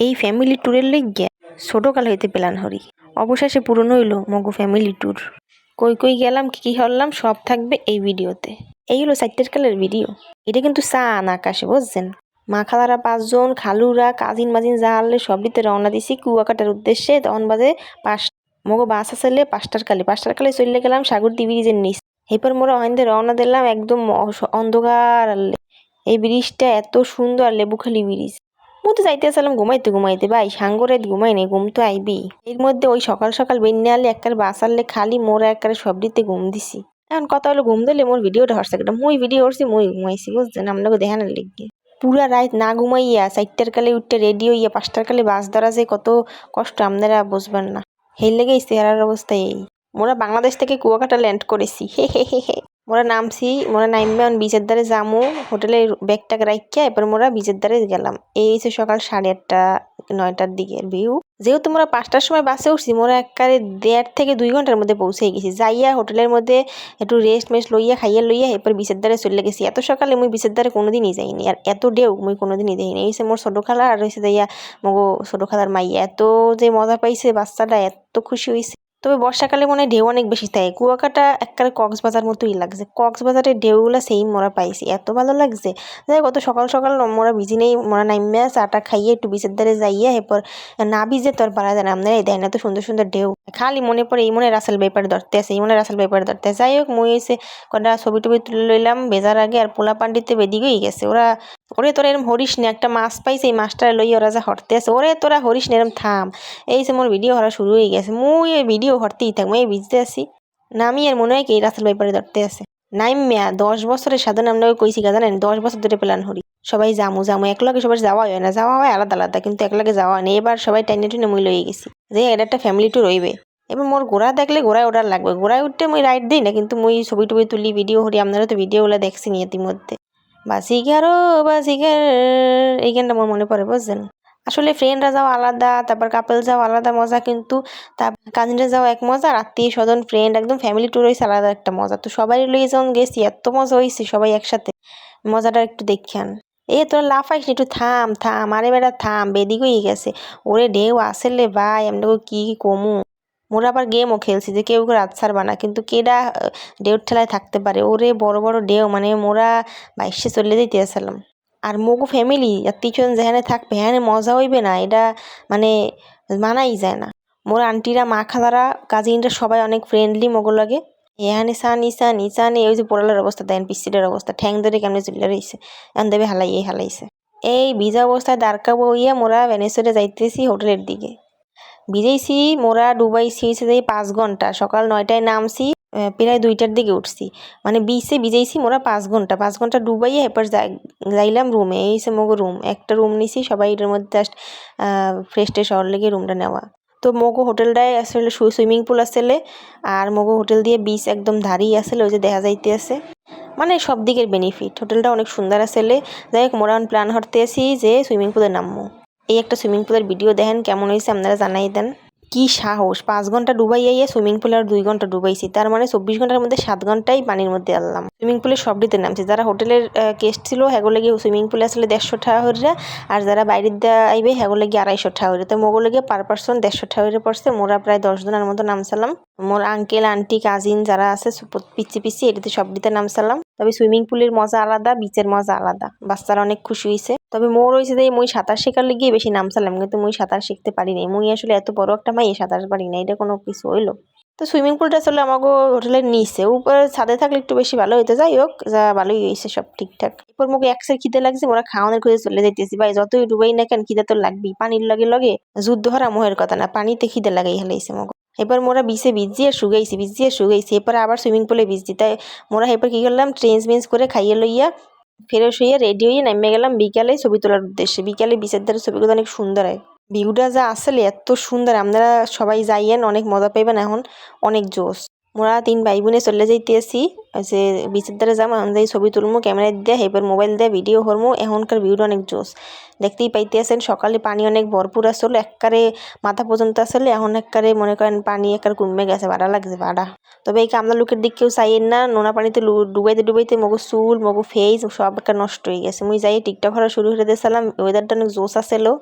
এই ফ্যামিলি ট্যুরের লাইগ্যা ছোটকাল হইতে প্ল্যান হরি, অবশেষে পূরণ হইল মগো ফ্যামিলি ট্যুর। কই কই গেলাম, কি কি হলাম সব থাকবে এই ভিডিওতে। এই হলো 4 কালের ভিডিও। এটা কিন্তু চাঁদ আকাশে, বুঝছেন? মা খালারা 5 জন, খালুরা কাজিন মাজিন যা আনলে সবটিতে রওনা দিছি কুয়াকাটার উদ্দেশ্যে। তখন বাজে 5। মগো বাস আসলে 5টার কালে চলে গেলাম সাগরদি ব্রিজের নিচ। এরপর মোরা ওখান রওনা দিলাম একদম অন্ধকার আলে। এই ব্রিজটা এত সুন্দর, লেবুখালী ব্রিজ। মুই তো যাইতেছিলাম ঘুমাইতে ভাই, সাঙ্গরে ঘুমাই নাই, ঘুম তো আইবি। এর মধ্যে ওই সকাল সকাল বেন্যা আলে একবারে বাস আনলে খালি মোরা একবারে সবটিতে ঘুম দিছি। এখন কথা হলো ঘুম দিলে মোর ভিডিওটা হরছে কেটে, মুই ভিডিও করছি মুই ঘুমাইছি, বুঝছেন? আপনাকে দেখানোর লিগে পুরা রাত না ঘুমাইয়া 4টার কালে উঠতে রেডি হইয়া 5টার কালে বাস ধরা যে কত কষ্ট আপনারা বুঝবেন না। সেই লেগেই চেহারার অবস্থা এই। মোরা বাংলাদেশ থেকে কুয়াকাটা ল্যান্ড করেছি, হে হে হে হে। মোরা নামছি, মোরা নাইমে বিচের ধারে যামু, হোটেলে ব্যাগটাকে রাখিয়া এবার মোরা বিচের ধারে গেলাম। এই হচ্ছে সকাল 8:30 9টার দিকের ভিউ। যেহেতু মোরা 5টার সময় বাসে উঠছি, মোরা একবারে 1.5 থেকে 2 ঘন্টার মধ্যে পৌঁছে গেছি। যাইয়া হোটেলের মধ্যে একটু রেস্ট মেস্ট লইয়া খাইয়া লইয়া এরপর বিচের ধারে চলে গেছি। এত সকালে মুই বিচের ধারে কোনোদিনই যাইনি, আর এত ঢেউ মুই কোনোদিনই দেখিনি। এই হচ্ছে মোর ছোট খালা আর হয়েছে যাইয়া মগো ছোট খালার মাইয়া। এত যে মজা পাইছে বাচ্চাটা, এত খুশি হয়েছে। তবে বর্ষাকালে মনে হয় ঢেউ অনেক বেশি থাকে। কুয়াকাটা একবারে কক্সবাজার মতোই লাগছে। কক্সবাজারের ঢেউগুলো সেম মোরা পাইছি, এত ভালো লাগছে। যাই কত সকাল সকাল মোরা ভিজি নেই, মোরা নাইমা চাটা খাইয়ে একটু বিচের ধারে যাইয়া এরপর না ভিজে তোর পারা যায় না। আপনারা দেয় না, এত সুন্দর সুন্দর ঢেউ। খালি মনে পড়ে এই মনে রাসেল ব্যাপারে ধরতে আছে, এই মনে রাসেল ব্যাপারে ধরতে আছে। যাই হোক মুই এসে কটা ছবি টবি তুলে লইলাম বেজার আগে। আর পোলা পান্ডিতে বেদিকেই গেছে ওরা। ওরে তোরা এরম হরিস না, একটা মাছ পাইছে এই মাছটা লইয়া ওরা যা হরতে আছে। ওরে তোরা হরিস না, এরম থাম। এই যে মোর ভিডিও হরা শুরু হয়ে গেছে, মুই এই ভিডিও হরতেই থাকবো। এই ভিজতে আসি নামি আর মনে হয় কি রাসেল ব্যাপারে ধরতে আছে। নাইমিয়া 10 বছরের সাধনা আপনাকে কইছি গা, জানেন? 10 বছর ধরে প্ল্যান হরি সবাই জামু একলগে সবার যাওয়া হয় না, যাওয়া হয় আলাদা আলাদা, কিন্তু একলগে যাওয়া নেই। এবার সবাই টাইনে টুনে মুই লইয়ে গেছি যে এটা একটা ফ্যামিলি ট্যুর হইবে। এবার মোর ঘোড়া দেখলে ঘোড়ায় ওঠার লাগবে, ঘোড়ায় উঠতে মুই রাইড দিই না, কিন্তু মুই ছবি টবি তুলি ভিডিও করি। আপনারা তো ভিডিওগুলো দেখছেন ইতিমধ্যে। বাজিগারো বাজিগার এই গানটা আমার মনে পড়ে, বুঝছেন? আসলে ফ্রেন্ডরা যাওয়া আলাদা, তারপর কাপল যাওয়া আলাদা মজা, কিন্তু কাজিনরা যাওয়া এক মজা, আর আত্মীয় স্বজন ফ্রেন্ড একদম ফ্যামিলি ট্যুর হয়েছে আলাদা একটা মজা। তো সবাই লইয়ে যখন গেছি এত মজা হয়েছে সবাই একসাথে, মজাটা একটু দেখান। এ তোরা লাফাইস একটু থাম থাম, আরে বেটা থাম, বেদিক হয়ে গেছে। ওরে ঢেউ আসলে ভাই আমরা কি কমু। মোরা আবার গেমও খেলছি যে কেউ রাত ছাড়বা না, কিন্তু কেডা ঢেউর ঠেলায় থাকতে পারে। ওরে বড় বড় ঢেউ, মানে মোরা বাইশে চলে যেতে আসলাম। আর মগু ফ্যামিলি আত্মীয়স্বজন যেখানে থাকবে হ্যাঁ মজা হইবে না, এটা মানে মানাই যায় না। মোর আন্টিরা মা খালারা কাজিনরা সবাই অনেক ফ্রেন্ডলি মগো লাগে। এখানে সানি ওই যে পোড়ালের অবস্থা দেন, পিসিটার অবস্থা ঠ্যাং ধরে কেমনে চলে রয়েছে, এখন দেবে হালাইছে। এই ভিজা অবস্থায় দাঁড়কা বইয়া মোরা ভেনেসরে যাইতেছি হোটেলের দিকে। ভিজেইছি মোরা, ডুবাইছি হয়েছে যে 5 ঘন্টা। সকাল 9টায় নামছি, প্রায় 2টার দিকে উঠছি। মানে বিচে ভিজেইছি মোরা 5 ঘন্টা ডুবাইয়া এরপর যাইলাম রুমে। এই হচ্ছে মগো রুম, একটা রুম নিছি সবাই। এটার মধ্যে জাস্ট ফ্রেশ ট্রেশ হওয়ার লেগে রুমটা নেওয়া। তো মগো হোটেলটায় আসলে সুইমিং পুল আসলে, আর মগো হোটেল দিয়ে বিচ একদম ধারেই আসলে, ওই যে দেখা যাইতে আছে। মানে সব দিকের বেনিফিট, হোটেলটা অনেক সুন্দর আসলে। যাই হোক মোরা প্ল্যান করতে আসি যে সুইমিং পুলে নামবো। এই একটা সুইমিং পুলের ভিডিও দেখেন কেমন হয়েছে, আপনারা জানাই দেন। কি সাহস, 5 ঘন্টা ডুবাইয়া সুইমিং পুলে আর 2 ঘন্টা ডুবাইছি, তার মানে 24 ঘন্টার মধ্যে 7 ঘন্টাই পানির মধ্যে আনলাম। সুইমিং পুলে সবটিতে নামছি। যারা হোটেলের গেস্ট ছিল হেগুলো গিয়ে সুইমিং পুলে আসলে 150 টাকা হইরা, আর যারা বাইরের দিয়ে আইবে হেগুলো গিয়ে 250 টাকা হইরা। তো মোগুলো গিয়ে পার পার্সন 150 টাকা হইরে পড়ছে। মোরা প্রায় 10 জনের মতো নামছিলাম। মোর আঙ্কেল আন্টি কাজিন যারা আছে পিচ্ছি এটাতে সবটিতে নামছিলাম। তবে সুইমিং পুলের মজা আলাদা, বিচের মজা আলাদা। বাচ্চারা অনেক খুশি হয়েছে। তবে মোর হয়েছে যে মুই সাঁতার শেখার লিগে বেশি নামছিলাম, কিন্তু মুই সাঁতার শিখতে পারি নাই। মুই আসলে এত বড় একটা মাই সাঁতার পারি না, এটা কোনো কিছু হইলো। তো সুইমিং পুলটা আসলে আমাকে হোটেলের নিচে, উপরে ছাদে থাকলে একটু বেশি ভালো হইতে। যাই হোক যা ভালোই হয়েছে সব ঠিকঠাক। এরপর মুখে একসের খিদে লাগছে, মোরা খাওয়ানোর খুঁজে চলে যাইতেছি। ভাই যতই ডুবাই না কেন খিদে তো লাগবেই, পানির লগে লগে যুদ্ধ হারা মোহের কথা না, পানিতে খিদে লাগাই হেলাইছে মগো। এবার মোরা বিচে ভিজিয়ে শুগাইছি। এরপর আবার সুইমিং পুলে ভিজছি। তাই মোরা এরপর কি করলাম, ট্রেঞ্চ করে খাইয়ে লইয়া ফ্রেশ হইয়া রেডি হইয়া নেমে গেলাম বিকালে ছবি তোলার উদ্দেশ্যে। বিকালে বিচের ধারে ছবিগুলো অনেক সুন্দর হয়, ভিউটা যা আসলে এত সুন্দর। আপনারা সবাই যাইয়েন, অনেক মজা পাইবেন। এখন অনেক জোশ। মোরা 3 ভাই বোনে চলে যাইতেছি যে বিচের ধারে যাবো, এখন যাই ছবি তুলবো ক্যামেরা দিয়ে, এবার মোবাইল দিয়ে ভিডিও করবো। এখনকার ভিউটা অনেক জোশ, দেখতেই পাইতে আছেন। সকালে পানি অনেক ভরপুর আসলে, একবারে মাথা পর্যন্ত আসলে। এখন একবারে মনে করেন পানি একবার কমে গেছে, ভাড়া লাগছে ভাড়া। তবে এই কামলা লুকের দিক কেউ চাইয়েন না, নোনা পানিতে ডুবাইতে মগো চুল মগো ফেস সব একটা নষ্ট হয়ে গেছে। মুই যাই টিকটক করা শুরু করে দিয়েছিলাম। ওয়েদারটা অনেক জোশ আসলো।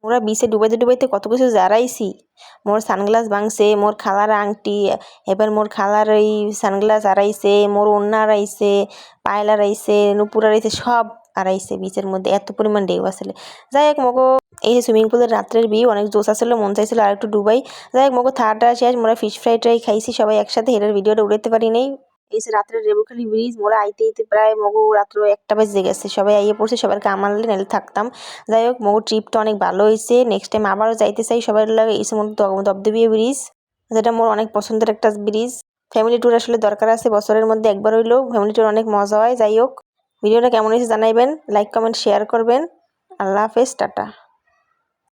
মোরা বিচে ডুবাইতে ডুবাইতে কত কিছু জারাইছি। মোর সানগ্লাস ভাঙছে, মোর খালার আংটি, এবার মোর খালার এই সানগ্লাস আড়াইছে, মোর ওড়না আড়াইছে, পায়েল আড়াইছে, নুপুর আড়াইছে, সব আড়াইছে বিচের মধ্যে, এত পরিমাণ ঢেউ আসলে। যাই হোক মগো এই সুইমিং পুলের রাত্রের ভিউ অনেক জোশ আসলে, মন চাইছিল আর একটু ডুবাই। যাই হোক মগো থাটা শেষ, মোরা ফিশ ফ্রাই ট্রাই খাইছি সবাই একসাথে, এটার ভিডিওটা উড়াইতে পারি নাই। এই যে রাত্রের রেবুখালী ব্রিজ, মোরা আইতে আইতে প্রায় মগো রাত্র 1টা বেজে গেছে, সবাই আইয়ে পড়ছে, সবাইকে আমারলে নাহলে থাকতাম। যাই হোক মগো ট্রিপটা অনেক ভালো হয়েছে, নেক্সট টাইম আবারও যাইতে চাই সবাই লাগে। এই সময় দবদবিয়া ব্রিজ, যেটা মোর অনেক পছন্দের একটা ব্রিজ। ফ্যামিলি ট্যুর আসলে দরকার আছে বছরের মধ্যে একবার হইলেও, ফ্যামিলি ট্যুর অনেক মজা হয়। যাই হোক ভিডিওটা কেমন হয়েছে জানাইবেন, লাইক কমেন্ট শেয়ার করবেন। আল্লাহ হাফেজ, টাটা।